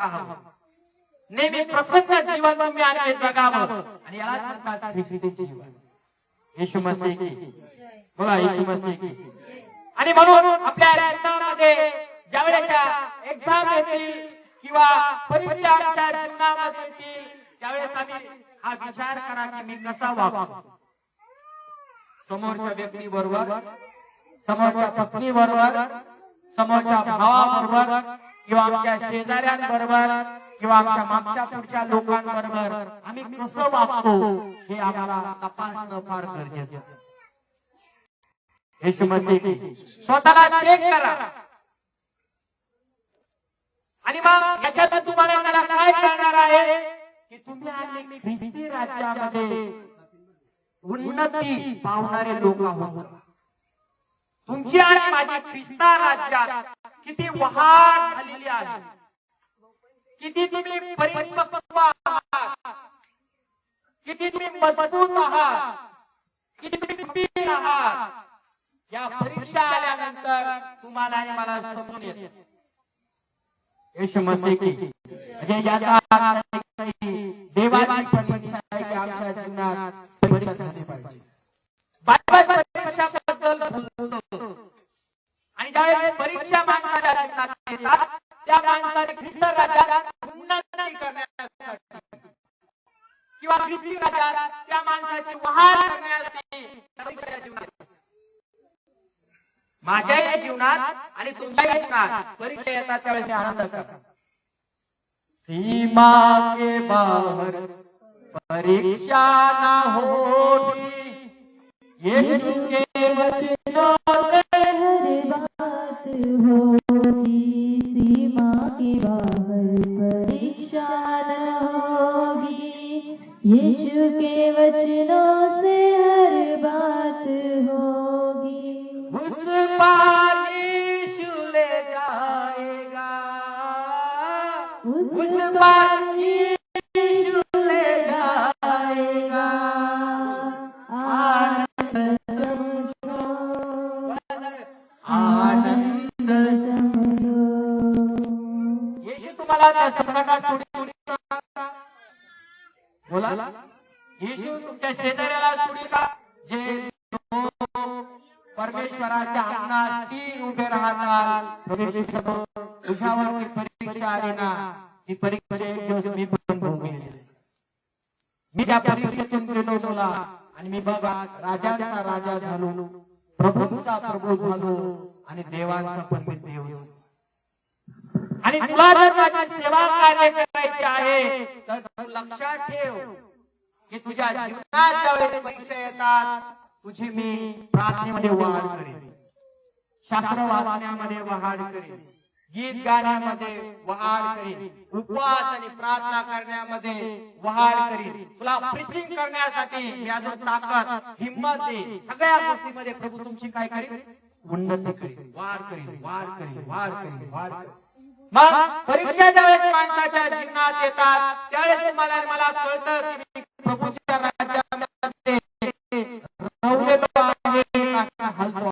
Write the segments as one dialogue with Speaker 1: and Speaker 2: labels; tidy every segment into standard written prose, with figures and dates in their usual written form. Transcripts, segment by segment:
Speaker 1: नेहमी प्रसन्न जीवन तुम्ही आणि जगावं आणि यालाच म्हणतात ख्रिस्ती जीवन. येशू मसीह की बोला, येशू मसीह की. आणि म्हणून आपल्या जीवनामध्ये ज्यावेळेस एक्झाम येतील किंवा परीक्षा आमच्या जीवनामध्ये येतील त्यावेळेस आम्ही हा विचार करा की मी कसा वागतो समोरच्या व्यक्ती बरोबर, समोरच्या पत्नी बरोबर, समोरच्या भावाबरोबर किंवा आमच्या शेजाऱ्यांबरोबर किंवा आमच्या मागच्या पुढच्या लोकांबरोबर आम्ही कसं वागतो हे आम्हाला तपासणं फार गरजेचं आहे. येशू मसीह की. स्वतःला चेक करा. आणि मग याच्यातून तुम्हाला मला काय कळणार आहे की तुम्ही आणि ख्रिस्ती राज्यामध्ये उन्नती पावणारे लोक आहोत. तुमची आणि माझी ख्रिस्ता राज्यात किती वाढ झालेली आहे, किती तुम्ही परिपक्व आहात, किती तुम्ही मजबूत आहात, किती तुम्ही खंबीर आहात, या परीक्षा आल्यानंतर तुम्हाला आणि मला समजून येते. येशू मसीह की. म्हणजे याचा देवाची परीक्षा आहे की आमच्या जीवनात परीक्षा झाली पाहिजे. बायबल परीक्षाबद्दल बोलतो आणि ज्यावेळेस परीक्षा माणसाच्या जीवनात येतात त्या माणसाने ख्रिस्त राज्यात उन्नती करण्यासाठी किंवा ख्रिस्ती राज्यात त्या माणसाची वाढ करण्यासाठी परीक्षा जीवनात, माझ्याही जीवनात आणि तुमच्याही जीवनात परीक्षा येतात त्यावेळेस आनंद करा. सीमा के बाहर परीक्षा ना होगी, यीशु के वचनों से
Speaker 2: हर बात होगी. सीमा के बाहर परीक्षा न होगी, यीशु के वचनों से हर बात होगी.
Speaker 1: उस पार यीशु ले जाएगा, उस पार यीशु ले जाएगा.
Speaker 2: आनंद समझो, आनंद समझो.
Speaker 1: येशू तुम्हाला त्या संकटात सोडील का? बोला. येशू तुमच्या शेजाऱ्याला सोडील का? जे परमेश्वराच्या अंगणात ती उभे राहतात. तुझ्यावरती परीक्षा आली ना, ती परीक्षा एक दिवस मी पण भोगली. मी त्या परीक्षेतून गेलो तुला आणि मी बघा राजांचा राजा झालो, प्रभूंचा प्रभू झालो आणि देवांचा पण मी देव. आणि तुला जर माझी सेवा कार्य करायची आहे तर तू लक्षात ठेव की तुझ्या जीवनात ज्यावेळेस परीक्षा येतात तुझी मी प्रार्थनेमध्ये वाढ करेन, शास्त्र वाचण्यामध्ये वाढ करेन, गीत गाण्यामध्ये वाढ करेन, उपवास आणि प्रार्थना करण्यामध्ये वाढ करेन, तुला प्रीचिंग करण्यासाठी मी अजून ताकद हिम्मत दे. सगळ्या गोष्टीमध्ये प्रभू तुमची काय करेल? उन्नती करेल, वाढ करेल, वाढ करेल, वाढ करेल, वाढ करेल. मग परीक्षा ज्यावेळेस माणसाच्या जीवनात येतात त्यावेळेस तुम्हाला आणि मला कळतं की मी प्रभूच्या राज्यामध्ये रवलेलो आहे का हलतो.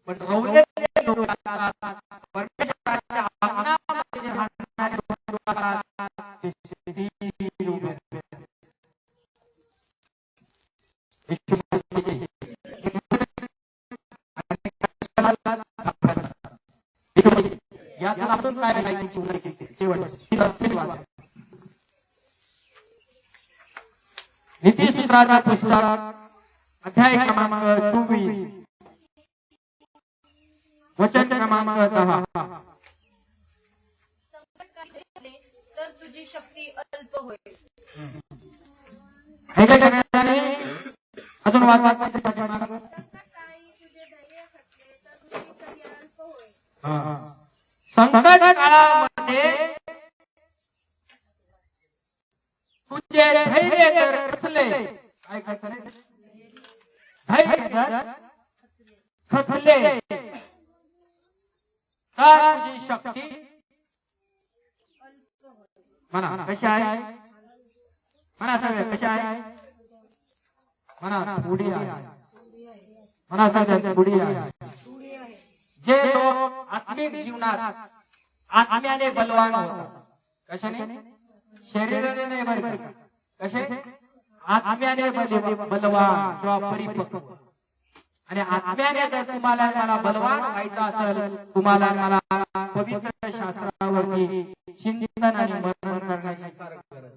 Speaker 1: पण रवलेले लोक असतात, परमेश्वराच्या अंगणामध्ये राहणारे लोक असतात, ते स्थिर उभे असतात. यातून आपण काय माहिती शेवट नीतिसूत्राचा पुस्तक अध्याय क्रमांक 24 वचन क्रमांक 10.
Speaker 2: तर तुझी शक्ती अल्प होईल.
Speaker 1: अजून वाचवा. संकट काळामध्ये तुझे धैर्य जर खचले, काय खचले? धैर्य जर खचले तर तुझी शक्ती म्हणा कशी आहे? म्हणा सगळे कशी आहे? म्हणा थोडी आहे. मनाचा थोडी आहे. जे लोक आत्मिक जीवनात आत्म्याने बलवान होतात, कशाने? शरीराने नाही बरं का, कसे? आत्म्याने बलवान किंवा परिपक्व. आणि आत्म्याने जर तुम्हाला मला बलवान व्हायचं असेल, तुम्हाला मला पवित्र शास्त्रावरती चिंतन आणि मनन करण्याची गरज आहे.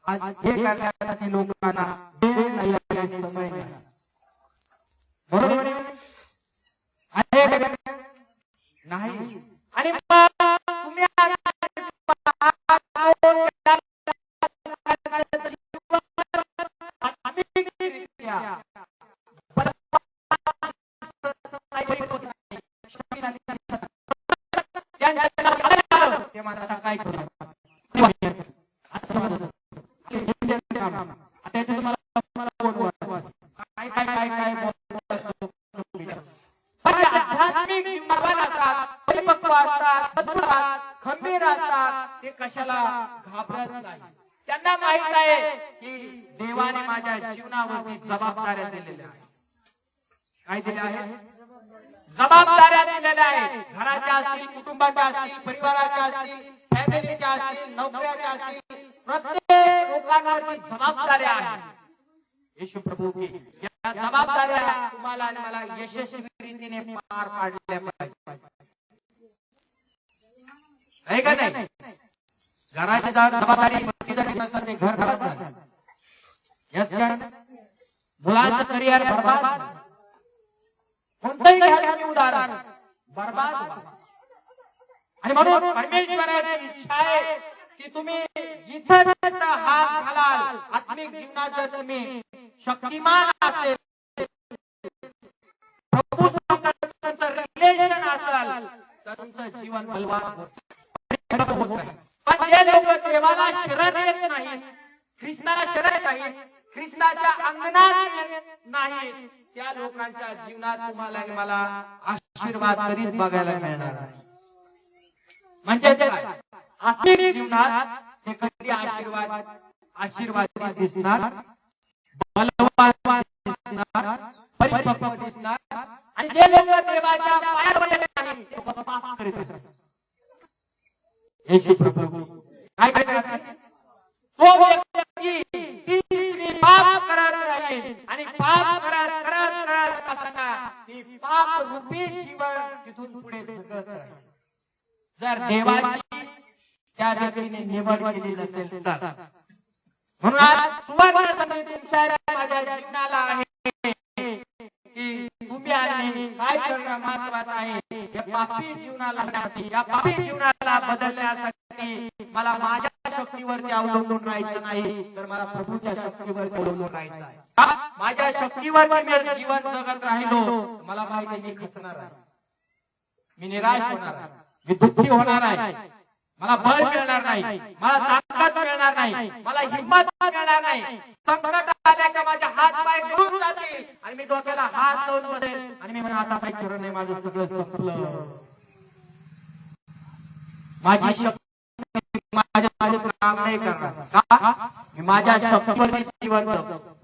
Speaker 1: आज हे करण्यासाठी लोकांना वेळ नाही आहे, समय नाही. बरोबर आहे नाही? आणि तुम्ही काय करू आध्यात्मिक जीवनात परिपक्व असतात, खंबीर असतात. ते कशाला घाबरत नाही. त्यांना माहित आहे की देवाने माझ्या जीवनावरती जबाबदाऱ्या दिलेल्या आहेत. काय दिल्या आहेत? जबाबदाऱ्या दिलेल्या आहेत. घराच्या असतील, कुटुंबाच्या असतील, परिवाराच्या असतील, फॅमिलीच्या असतील, नोकऱ्याच्या असतील, प्रत्येक लोकांवरती जबाबदाऱ्या आहेत. येशू प्रभू की या जबाबदाऱ्या तुम्हाला आणि मला यशस्वी रीतीने पार पाडल्या पाहिजे. आहे का नाही? घराची जबाबदारी ते घर खराब, मुलांचं करिअर बर्बाद, कोणतंही उदाहरण बर्बाद. आणि म्हणून परमेश्वराची इच्छा आहे की तुम्ही जिथं हात घालाल, आत्मिक जीवनात जर तुम्ही शक्तिमान असेल, प्रभू रिलेशन असेल, तर तुमचं जीवन बलवान होत आहे. पण जे लोक देवाला शरण येत नाही, ख्रिस्ताला शरण नाही, ख्रिस्ताच्या अंगणात येत नाही, त्या लोकांच्या जीवनात तुम्हाला आणि मला आशीर्वाद कधीच बघायला मिळणार नाही. म्हणजे काय? आत्मिक जीवनात ते कधी आशीर्वाद दिसणार, बलवान दिसणार, परिपक्व दिसणार. आणि जे लोक देवाच्या पायावर नाही, ते पाप करीत असतात. येशू प्रभू काय करतात? तो व्यक्ती पाप करत राहील आणि पाप करत असताना ती पाप रूपी जीवन तिथून पुढे जगत राहील. जर देवाची त्या व्यक्तीने निवड केली नसेल तर. म्हणून आज सुवर्ण संधी तुमच्या माझ्या जीवनाला आहे की तुम्ही आणि काय करणं महत्वाचं आहे. या पापी जीवनाला बदलण्यासाठी मला माझ्या शक्तीवरती अवलंबून राहायचं नाही, तर मला प्रभूच्या शक्तीवर अवलंबून राहायचं आहे. माझ्या शक्तीवर मी जीवन जगत राहिलो, मला माहिती मी खचणार आहे, मी निराश होणार आहे, मी दुःखी होणार आहे, मला बळ मिळणार नाही, मला ताकद मिळणार नाही, मला हिंमत मिळणार नाही. संकट आले का माझे हात पाय गळून जातील आणि मी डोक्याला हात लावून बसेल आणि मी म्हणा आता काही खरं नाही, माझं सगळं संपलं. माझी शक्ती माझे काम नाही करणार का? मी माझ्या शक्तीवर जीवन जगतो.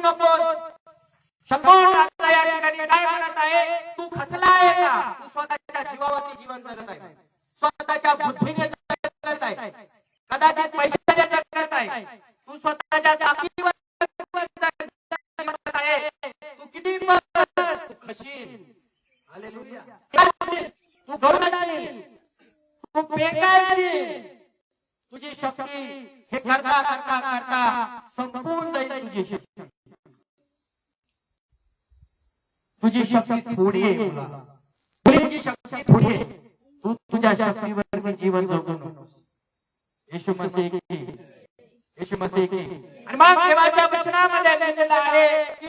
Speaker 1: नको शंभर या ठिकाणी काय म्हणत आहे? तू खचला आहे का? तू स्वतःच्या जीवावरती जीवन जगत आहे, स्वतःच्या बुद्धीने जगत आहे, कदाचित पैशाने जगत आहे, तू स्वतःच्या ताकदीवर जगत आहे. तू किती तू खशील, हालेलुया, तू गळून तू पेकायची, तुझी शक्ती हे करता करता करता संपून जाईल. तुझी शक्ती थोडी आहे, तुझी शक्ती थोडी आहे. तू तुझ्या शक्तीवर जीवन जगू नकोस. येशू मसीह की, येशू मसीह की. आणि मग देवाच्या वचनामध्ये लिहिलेलं आहे की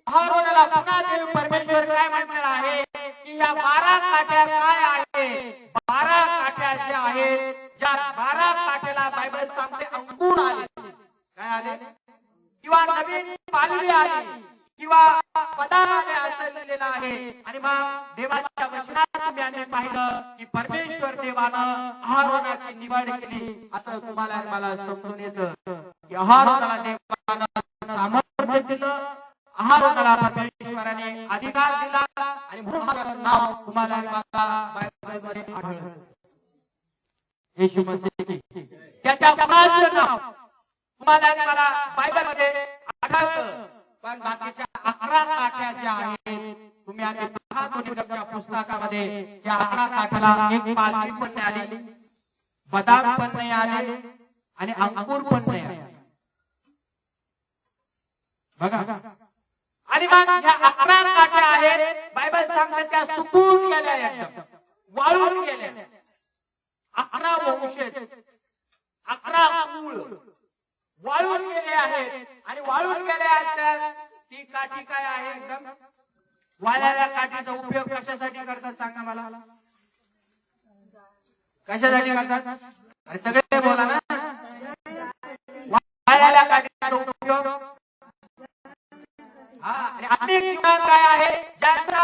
Speaker 1: अहरोनला पुन्हा देव परमेश्वर काय म्हणणार आहे की या 12 काठ्या काय आहे? 12 काठ्या ज्या आहेत, ज्या 12 काठ्याला बायबल सांगते अंकुर आले. काय आले? किंवा नवीन पालवी आली किंवा पदार आले असं लिहिलेलं आहे. आणि मग देवाच्या वचनात आम्ही पाहिलं की परमेश्वर देवानं अहरोनाची निवड केली. असं तुम्हाला मला समजून येतं की अहरोनाला देवानं सामर्थ्य दिलं, अहरोनाला परमेश्वर त्रास दिला आणि म्हणून माझं नाव तुम्हाला आणि मला बायबलमध्ये आढळलं. येशू मसीह त्याच्या मुलाचं नाव तुम्हाला आणि मला बायबलमध्ये आढळतं. पण बाकीच्या 11 काठ्या ज्या आहेत तुम्ही आधी पाहतो निवडच्या पुस्तकामध्ये त्या 11 काठ्याला एक पालखी पण नाही आली, बदाम पण नाही आले आणि अंकुर पण नाही आले बघा. आणि मग ह्या 11 काठ्या आहेत बायबल सांगतात त्या सुकून गेल्या, एकदम वाळून गेल्या. 11 वंशज 11 कुळ वाळून गेले आहेत. आणि वाळून गेले आहेत ती काठी काय आहे? एकदम वाळलेल्या काठीचा उपयोग कशासाठी करतात सांगा मला, कशासाठी करतात? अरे सगळे बोला ना. वाळलेल्या काठीचा उपयोग आणि अनेक जीवन काय आहे ज्यांचा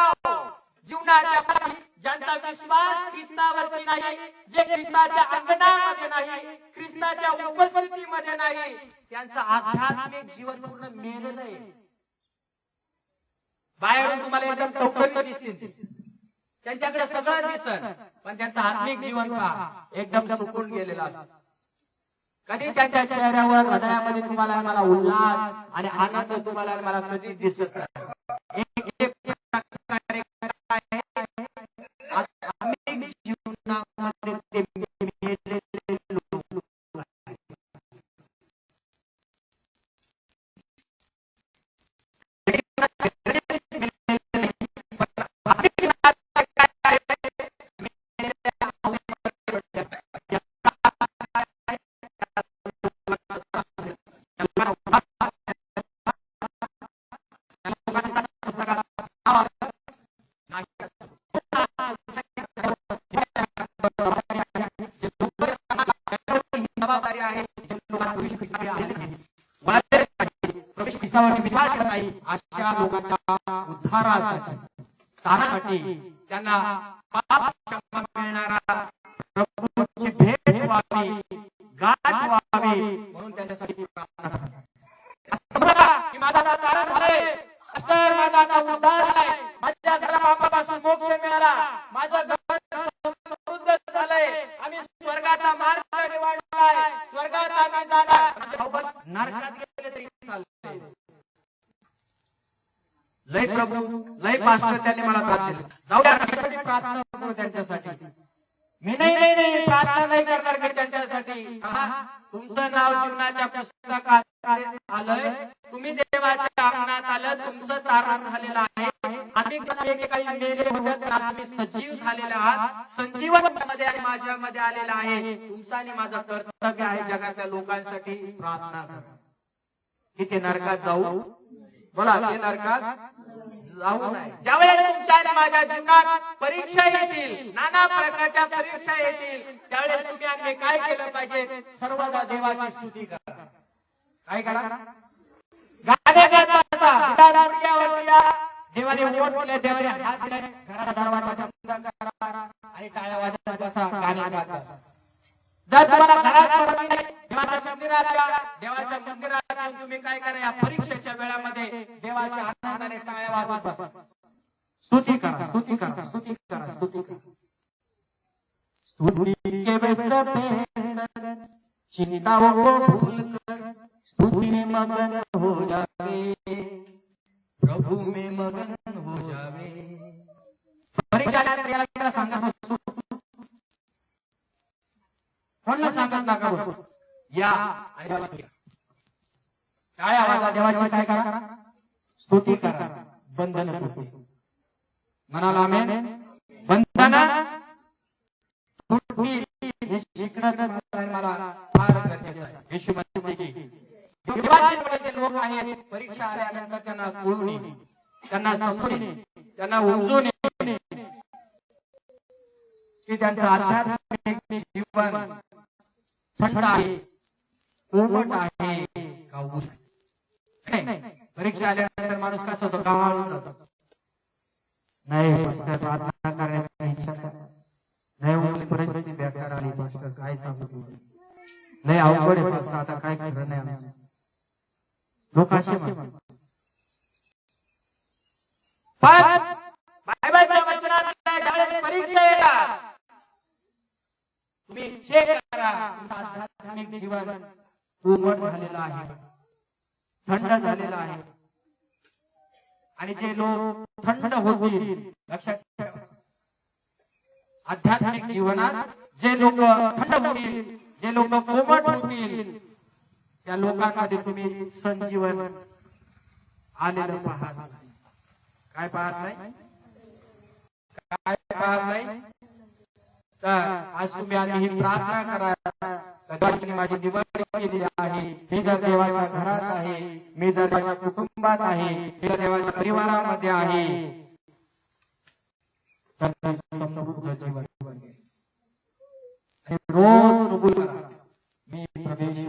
Speaker 1: जीवनाच्या ज्यांचा विश्वास ख्रिस्तावरती नाही, जे ख्रिस्ताच्या अंगणामध्ये नाही, ख्रिस्ताच्या उपस्थितीमध्ये नाही, त्यांचं आध्यात्मिक जीवन पूर्ण मेलेलं आहे. बाहेरून तुम्हाला एकदम टवटवीत दिसतील, त्यांच्याकडे सगळं दिसत, पण त्यांचं आत्मिक जीवन पहा एकदम सुकून गेलेलं असतं. कधी त्यांच्या चेहऱ्यावर हृदयामध्ये तुम्हाला मला उल्हास आणि आनंद तुम्हाला मला कधी दिसत नाही. अशा लोकांच्या उद्धारासाठी तारणासाठी त्यांना पाप क्षमा मिळणारा प्रभूची भेट व्हावी, गाठ व्हावी म्हणून त्यांच्यासाठी प्रार्थना करा. असं बघा की माझा तारण झालंय, असं माझा उद्धार झालाय, माझ्या घरापासून मोक्ष मिळाला, माझं घर समृद्ध झालंय, आम्ही स्वर्गाचा मार्ग निवडलाय, स्वर्गात आम्ही जाणार, नरकात गेले तरी चालतंय. लय प्रभू लय पास्टर त्यांनी मला त्रास दिला, जाऊ द्या प्रार्थना करू त्यांच्यासाठी. मी नाही प्रार्थना नाही करणार की त्यांच्यासाठी. तुमचं नाव जीवनाच्या पुस्तकात आलंय, तुम्ही देवाच्या अंगणात आलं, तुमचं तारण झालेलं आहे. आम्ही काही मेले होते तर आम्ही सजीव झालेले आहात, संजीवनमध्ये आणि माझ्यामध्ये आलेला आहे. तुमचं आणि माझं कर्तव्य आहे जगातल्या लोकांसाठी प्रार्थना करा की ते नरकात जाऊ, बोला ते नरकात जाऊ नये. ज्यावेळेस तुमच्या आणि माझ्या जीवनात परीक्षा येतील, नाना प्रकारच्या परीक्षा येतील, त्यावेळेस तुम्ही आणि काय केलं पाहिजे? सर्वदा देवाची स्तुती करा. काय करा? गाणे गात बसा, देवाने वोट दिले, देवाने हात दिले, घराचा दरवाजा बंद करा आणि टाळ्या वाजवत बसा, गाणे गात बसा. जर तुम्हाला घरात देवाच्या मंदिरात तुम्ही काय करा, या परीक्षेच्या वेळामध्ये देवाच्या आनंदाने टाळ्या वाजवत बसा, स्तुती करा, स्तुती करा, स्तुती करा, स्तुती करा. स्तुती के बेस्ट पे चिंताओं को भूलकर स्तुति में मगन हो जावे, प्रभु में मगन हो जावे. परीक्षा सांगा, कोणाला सांगत नका बसू, या आणि काय आवाज देवाची काय करा, स्तुती करा, बंधन तुटते. म्हणाला आमेन. बंधन तुटली हे शिकणं मला फार गरजेचं आहे. येशू मसीह की देवाचे लोक आहेत, परीक्षा आल्यानंतर त्यांना कळून, त्यांना समजून, त्यांना उमजून की त्यांचं आध्यात्मिक जीवन थंड आहे, कोमट आहे का ऊन आहे. परीक्षा आल्यानंतर माणूस कसा होतो, गावाळून जातो. नाही प्रार्थना करण्याची इच्छा नाही, परिस्थिती बेकार आली, काय सांगू तुला, लय अवघड आहे, आता काय खरं नाही. लोक असे म्हणतात. पण बायबलच्या वचनात ज्यावेळेस परीक्षा येतात तुम्ही चेक करा तुमचं आध्यात्मिक जीवन कोमट झालेलं आहे, थंड झालेलं आहे. आणि जे लोक थंड होतील, लक्षात ठेवा, आध्यात्मिक जीवनात जे लोक थंड होतील, जे लोक कोमट होतील, त्या लोकांमध्ये तुम्ही संजीवन आलेलं पाहत नाही. काय पाहत नाही? काय पाहत नाही? तर आज तुम्ही आधी ही प्रार्थना करा, देवाने माझी निवड केली आहे, मी जर देवाच्या घरात आहे, मी जर देवाच्या कुटुंबात आहे, मी जर देवाच्या परिवारामध्ये आहे, तर समृद्ध जीवन रोज कबूल करा, मी प्रवेश